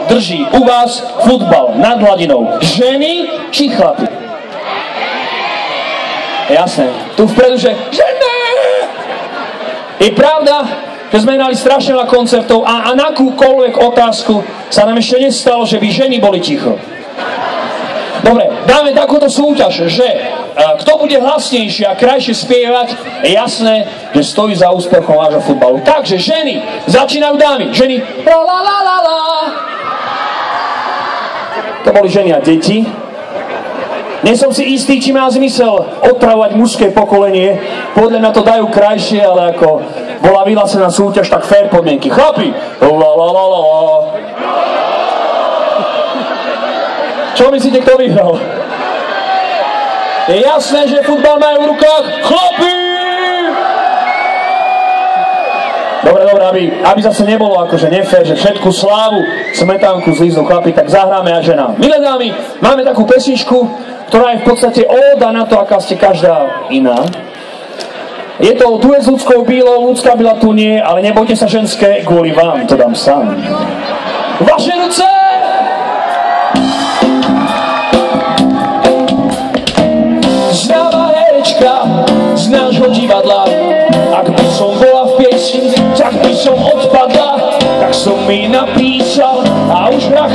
drží u vás futbal nad hladinou? Ženy či chlapi? Jasné. Tu vpredu, že ženy! Je pravda, že sme hrali strašne veľa koncertov a na akúkoľvek otázku sa nám ešte nestalo, že by ženy boli ticho. Dobre, dáme takúto súťaž, že kto bude hlasnejšie a krajšie spievať, je jasné, že stojí za úspechom vášho futbalu. Takže ženy, začínajú dámy. Ženy, la la la la la. To boli ženy a deti. Nie som si istý, či má zmysel odpravovať mužské pokolenie. Podľa mňa to dajú krajšie, ale ako bola vyhlásená súťaž, tak fair podmienky. Chlapi, la la la la la. Čo myslíte, kto vyhral? Je jasné, že futbal majú v rukách chlapi! Dobre, aby zase nebolo akože nefér, že všetku slávu smetánku zlíznu chlapi, tak zahráme aj ženám. Milé dámy, máme takú pesničku, ktorá je v podstate óda na to, aká ste každá iná. Je to duet s ľudskou bílou, ľudská bíla tu nie, ale nebojte sa ženské, kvôli vám to dám sám. Vaše ruce! Z nášho divadla. Ak by som bola v piesni, tak by som odpadla. Tak som mi napísal a už vrach